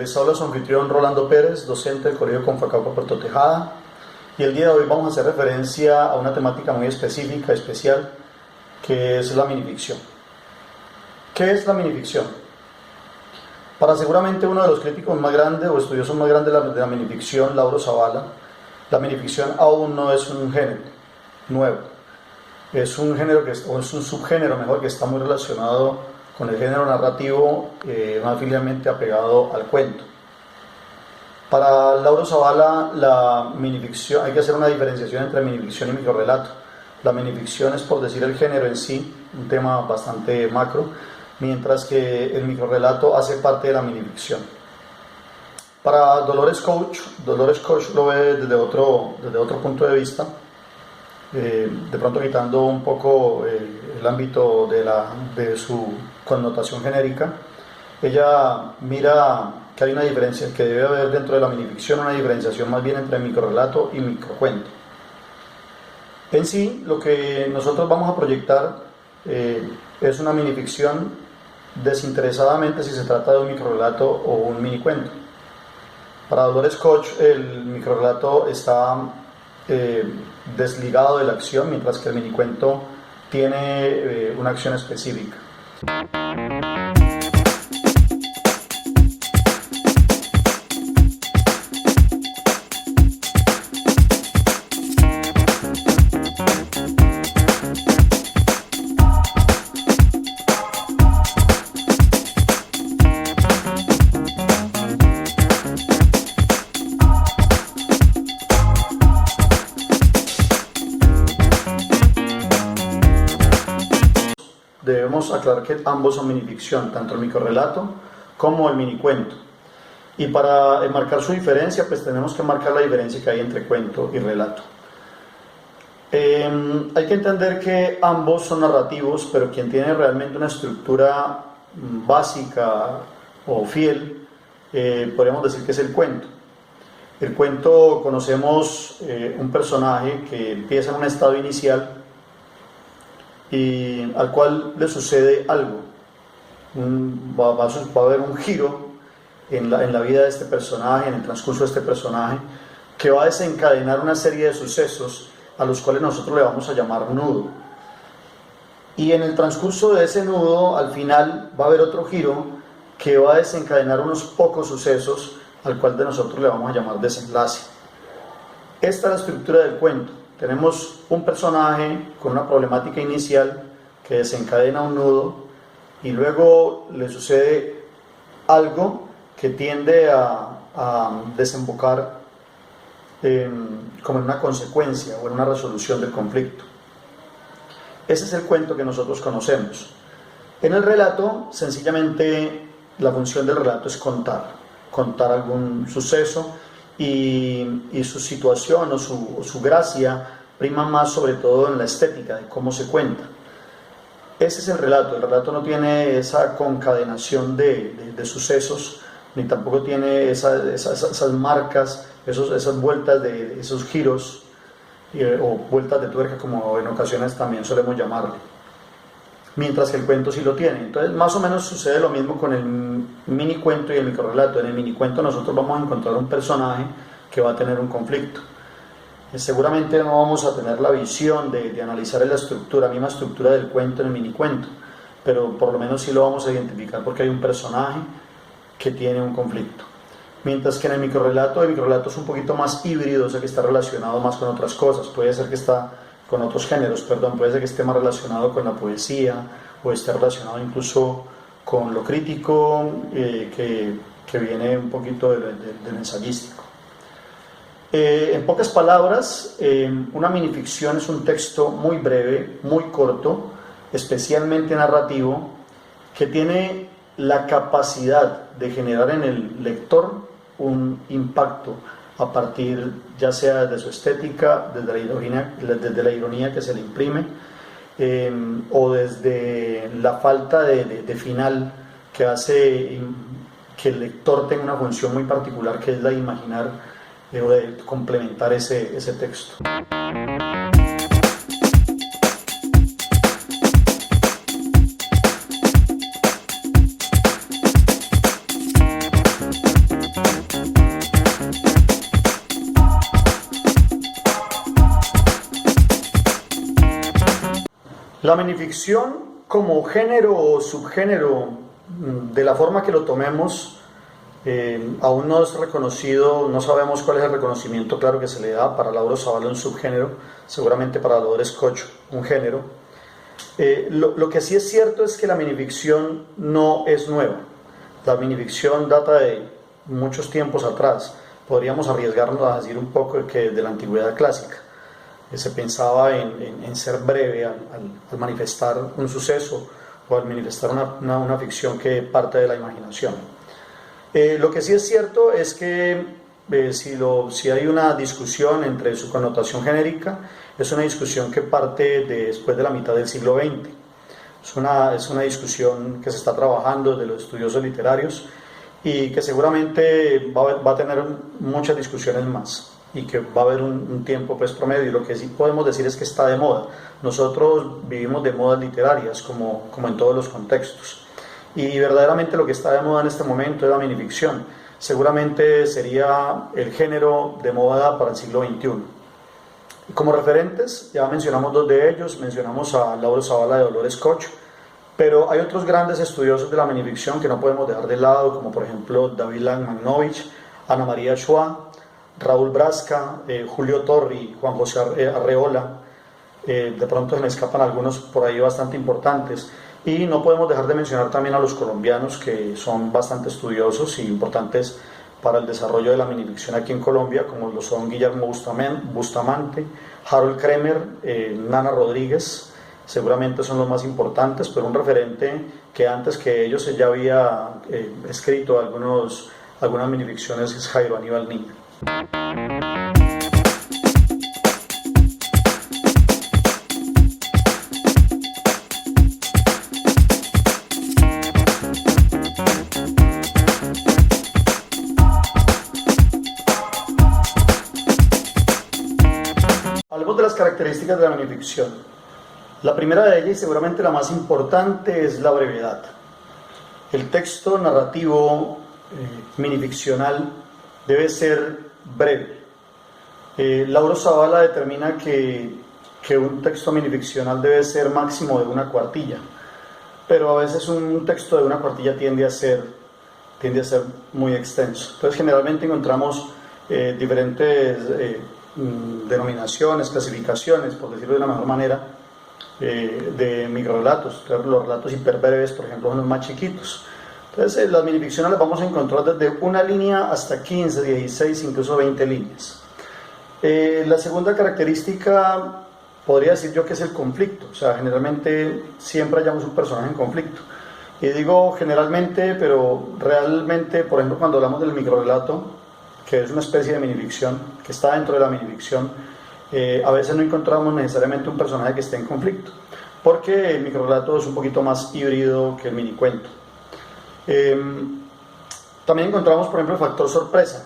Les habla su anfitrión Rolando Pérez, docente del Colegio Confacauca Puerto Tejada, y el día de hoy vamos a hacer referencia a una temática muy específica, especial, que es la minificción. ¿Qué es la minificción? Para seguramente uno de los críticos más grandes o estudiosos más grandes de la minificción, Lauro Zavala, la minificción aún no es un género nuevo, es un género o es un subgénero mejor que está muy relacionado con el género narrativo, más afiliadamente apegado al cuento. Para Lauro Zavala, la minificción, hay que hacer una diferenciación entre minificción y microrrelato. La minificción es, por decir el género en sí, un tema bastante macro, mientras que el microrrelato hace parte de la minificción. Para Dolores Coach lo ve desde otro punto de vista, de pronto quitando un poco el ámbito de su connotación genérica. Ella mira que hay una diferencia, que debe haber dentro de la minificción una diferenciación más bien entre microrrelato y microcuento. En sí, lo que nosotros vamos a proyectar es una minificción desinteresadamente si se trata de un microrrelato o un minicuento. Para Dolores Koch, el microrrelato está desligado de la acción, mientras que el minicuento tiene una acción específica. Debemos aclarar que ambos son minificción, tanto el microrrelato como el minicuento. Y para marcar su diferencia, pues tenemos que marcar la diferencia que hay entre cuento y relato. Hay que entender que ambos son narrativos, pero quien tiene realmente una estructura básica o fiel, podríamos decir que es el cuento. El cuento, conocemos un personaje que empieza en un estado inicial y al cual le sucede algo, va a haber un giro en la vida de este personaje, en el transcurso de este personaje, que va a desencadenar una serie de sucesos a los cuales nosotros le vamos a llamar nudo. Y en el transcurso de ese nudo, al final va a haber otro giro que va a desencadenar unos pocos sucesos al cual de nosotros le vamos a llamar desenlace. Esta es la estructura del cuento. Tenemos un personaje con una problemática inicial que desencadena un nudo y luego le sucede algo que tiende a desembocar como en una consecuencia o en una resolución del conflicto. Ese es el cuento que nosotros conocemos. En el relato, sencillamente, la función del relato es contar algún suceso y su situación o su gracia prima más sobre todo en la estética de cómo se cuenta. Ese es el relato no tiene esa concadenación de sucesos, ni tampoco tiene esas marcas, esas vueltas, esos giros o vueltas de tuerca, como en ocasiones también solemos llamarle, mientras que el cuento sí lo tiene. Entonces más o menos sucede lo mismo con el minicuento y el microrrelato. En el minicuento nosotros vamos a encontrar un personaje que va a tener un conflicto. Seguramente no vamos a tener la visión de analizar la misma estructura del cuento en el minicuento, pero por lo menos sí lo vamos a identificar porque hay un personaje que tiene un conflicto. Mientras que en el microrrelato es un poquito más híbrido, o sea que está relacionado más con otras cosas, puede ser que está con otros géneros, puede ser que esté más relacionado con la poesía o esté relacionado incluso con lo crítico, que viene un poquito del ensayístico. En pocas palabras, una minificción es un texto muy breve, muy corto, especialmente narrativo, que tiene la capacidad de generar en el lector un impacto a partir ya sea de su estética, desde la ironía que se le imprime, o desde la falta de final que hace que el lector tenga una función muy particular, que es la de imaginar o de complementar ese texto. La minificción como género o subgénero, de la forma que lo tomemos, aún no es reconocido, no sabemos cuál es el reconocimiento claro que se le da. Para Lauro Zavala un subgénero, seguramente para Dolores Cocho un género. Lo que sí es cierto es que la minificción no es nueva. La minificción data de muchos tiempos atrás. Podríamos arriesgarnos a decir un poco que de la antigüedad clásica. Se pensaba en ser breve al manifestar un suceso o al manifestar una ficción que parte de la imaginación. Lo que sí es cierto es que si hay una discusión entre su connotación genérica, es una discusión que parte después de la mitad del siglo XX. Es una discusión que se está trabajando desde los estudiosos literarios y que seguramente va a tener muchas discusiones más y que va a haber un tiempo pues promedio. Y lo que sí podemos decir es que está de moda. Nosotros vivimos de modas literarias como en todos los contextos, y verdaderamente lo que está de moda en este momento es la minificción. Seguramente sería el género de moda para el siglo XXI. Y como referentes ya mencionamos dos de ellos. Mencionamos a Lauro Zavala de Dolores Cocho, pero hay otros grandes estudiosos de la minificción que no podemos dejar de lado, como por ejemplo David Langmanovich, Ana María Schwa, Raúl Brasca, Julio Torri, Juan José Arreola. De pronto se me escapan algunos por ahí bastante importantes, y no podemos dejar de mencionar también a los colombianos, que son bastante estudiosos y importantes para el desarrollo de la minificción aquí en Colombia, como lo son Guillermo Bustamante, Harold Kremer, Nana Rodríguez. Seguramente son los más importantes, pero un referente que antes que ellos ya había escrito algunas minificciones es Jairo Aníbal Niño. Hablemos de las características de la minificción. La primera de ellas, y seguramente la más importante, es la brevedad. El texto narrativo minificcional debe ser breve. Lauro Zavala determina que un texto minificcional debe ser máximo de una cuartilla, pero a veces un texto de una cuartilla tiende a ser muy extenso. Entonces generalmente encontramos diferentes denominaciones, clasificaciones, por decirlo de una mejor manera, de microrelatos. Los relatos hiperbreves, por ejemplo, son los más chiquitos. Entonces las minificciones las vamos a encontrar desde una línea hasta 15, 16, incluso 20 líneas. La segunda característica podría decir yo que es el conflicto. O sea, generalmente siempre hallamos un personaje en conflicto. Y digo generalmente, pero realmente, por ejemplo, cuando hablamos del microrelato, que es una especie de minificción, que está dentro de la minificción, a veces no encontramos necesariamente un personaje que esté en conflicto, porque el microrelato es un poquito más híbrido que el minicuento. También encontramos, por ejemplo, el factor sorpresa.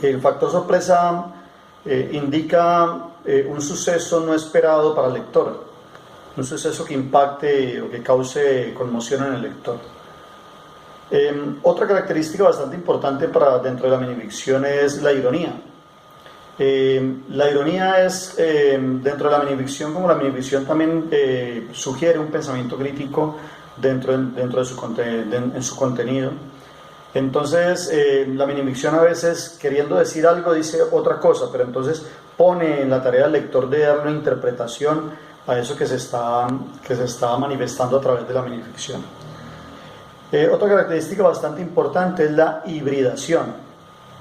El factor sorpresa indica un suceso no esperado para el lector, un suceso que impacte o que cause conmoción en el lector. Otra característica bastante importante dentro de la minificción es la ironía. La ironía es, dentro de la minificción, como la minificción también sugiere un pensamiento crítico en su contenido. Entonces la minificción a veces, queriendo decir algo, dice otra cosa, pero entonces pone en la tarea del lector de dar una interpretación a eso que se está manifestando a través de la minificción. Otra característica bastante importante es la hibridación.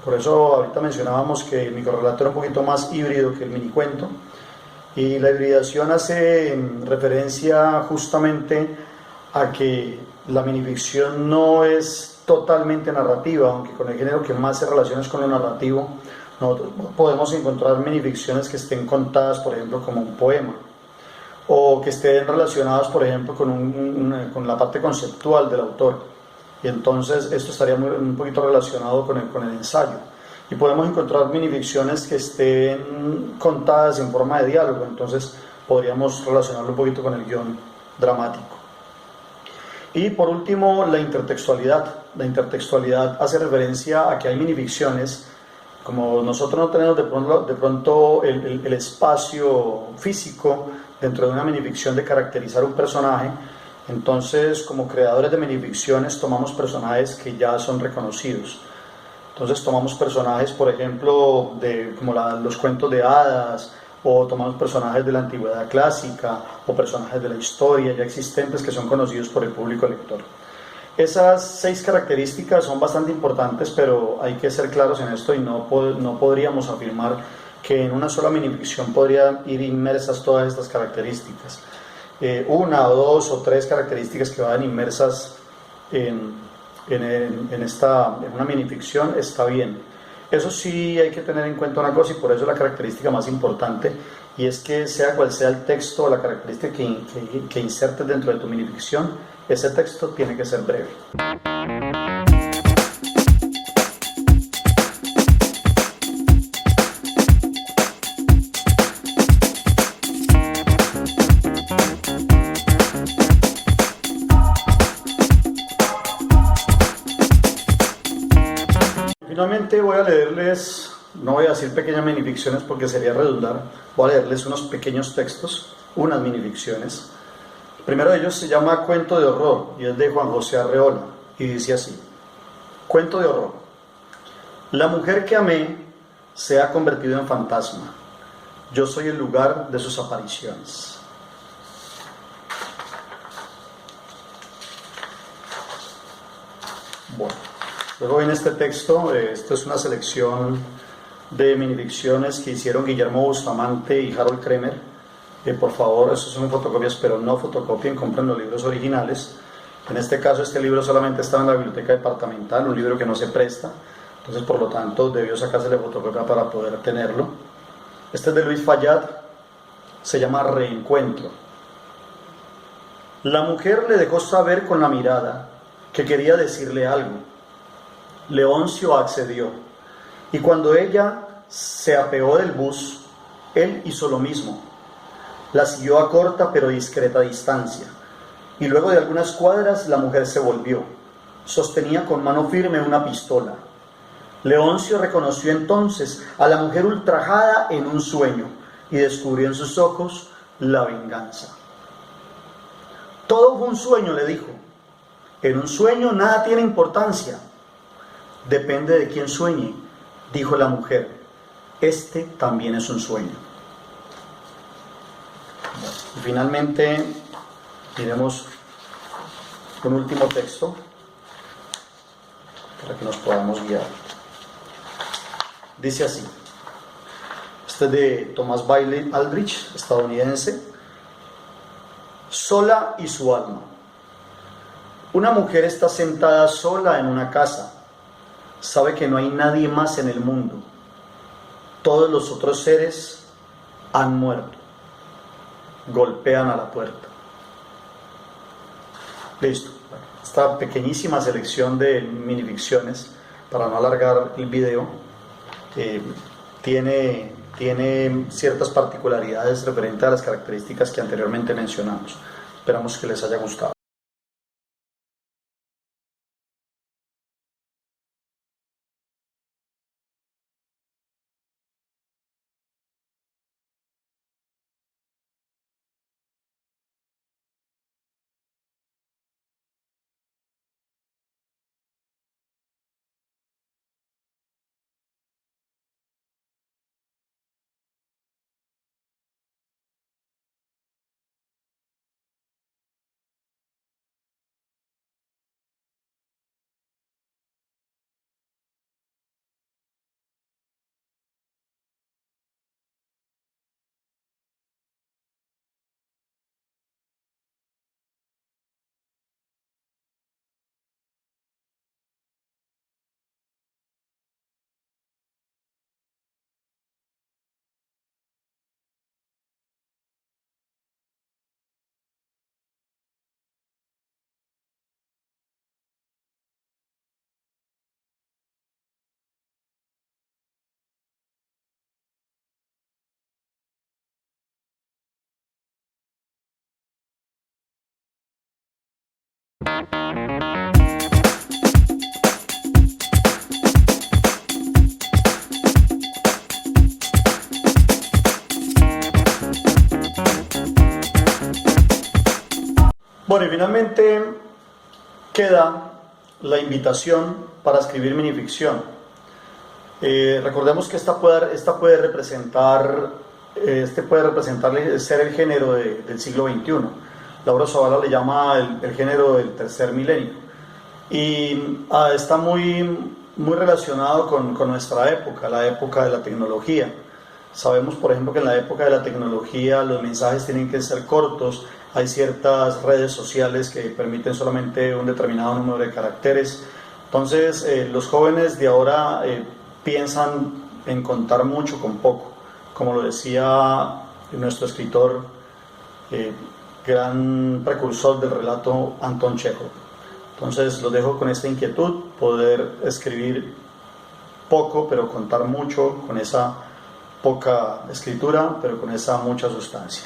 Por eso ahorita mencionábamos que el microrelato era un poquito más híbrido que el minicuento, y la hibridación hace referencia justamente a que la minificción no es totalmente narrativa, aunque con el género que más se relaciona es con lo narrativo. Nosotros podemos encontrar minificciones que estén contadas, por ejemplo, como un poema, o que estén relacionadas, por ejemplo, con la parte conceptual del autor, y entonces esto estaría un poquito relacionado con el ensayo. Y podemos encontrar minificciones que estén contadas en forma de diálogo, entonces podríamos relacionarlo un poquito con el guión dramático. Y por último, la intertextualidad. La intertextualidad hace referencia a que hay minificciones, como nosotros no tenemos de pronto el espacio físico dentro de una minificción de caracterizar un personaje, entonces como creadores de minificciones tomamos personajes que ya son reconocidos. Entonces tomamos personajes, por ejemplo, como los cuentos de hadas, o tomamos personajes de la antigüedad clásica, o personajes de la historia ya existentes que son conocidos por el público lector. Esas 6 características son bastante importantes, pero hay que ser claros en esto y no podríamos afirmar que en una sola minificción podrían ir inmersas todas estas características. Una o 2 o 3 características que vayan inmersas en una minificción está bien. Eso sí hay que tener en cuenta una cosa, y por eso la característica más importante, y es que sea cual sea el texto o la característica que insertes dentro de tu minificción, ese texto tiene que ser breve. Finalmente voy a leerles, no voy a decir pequeñas minificciones porque sería redundar, voy a leerles unos pequeños textos, unas minificciones. El primero de ellos se llama Cuento de Horror y es de Juan José Arreola y dice así: Cuento de horror. La mujer que amé se ha convertido en fantasma. Yo soy el lugar de sus apariciones. Bueno, luego viene este texto. Esto es una selección de minificciones que hicieron Guillermo Bustamante y Harold Kremer. Por favor, estos son fotocopias, pero no fotocopien, compren los libros originales. En este caso, este libro solamente estaba en la biblioteca departamental, un libro que no se presta, entonces por lo tanto debió sacársele fotocopia para poder tenerlo. Este es de Luis Fayad, se llama Reencuentro. La mujer le dejó saber con la mirada que quería decirle algo. Leoncio accedió, y cuando ella se apeó del bus, él hizo lo mismo. La siguió a corta pero discreta distancia, y luego de algunas cuadras la mujer se volvió. Sostenía con mano firme una pistola. Leoncio reconoció entonces a la mujer ultrajada en un sueño y descubrió en sus ojos la venganza. Todo fue un sueño, le dijo. En un sueño nada tiene importancia. Depende de quién sueñe, dijo la mujer. Este también es un sueño. Y finalmente, miremos un último texto para que nos podamos guiar. Dice así. Este es de Thomas Bailey Aldrich, estadounidense. Sola y su alma. Una mujer está sentada sola en una casa. Sabe que no hay nadie más en el mundo. Todos los otros seres han muerto. Golpean a la puerta. Listo. Esta pequeñísima selección de minificciones, para no alargar el video, tiene ciertas particularidades referentes a las características que anteriormente mencionamos. Esperamos que les haya gustado. Bueno, y finalmente queda la invitación para escribir minificción. Recordemos que este puede representar ser el género del siglo XXI. Laura Zavala le llama el género del tercer milenio. Y está muy relacionado con nuestra época, la época de la tecnología. Sabemos, por ejemplo, que en la época de la tecnología los mensajes tienen que ser cortos, hay ciertas redes sociales que permiten solamente un determinado número de caracteres. Entonces, los jóvenes de ahora piensan en contar mucho con poco, como lo decía nuestro escritor, gran precursor del relato, Anton Chekhov. Entonces, los dejo con esta inquietud, poder escribir poco, pero contar mucho, con esa poca escritura, pero con esa mucha sustancia.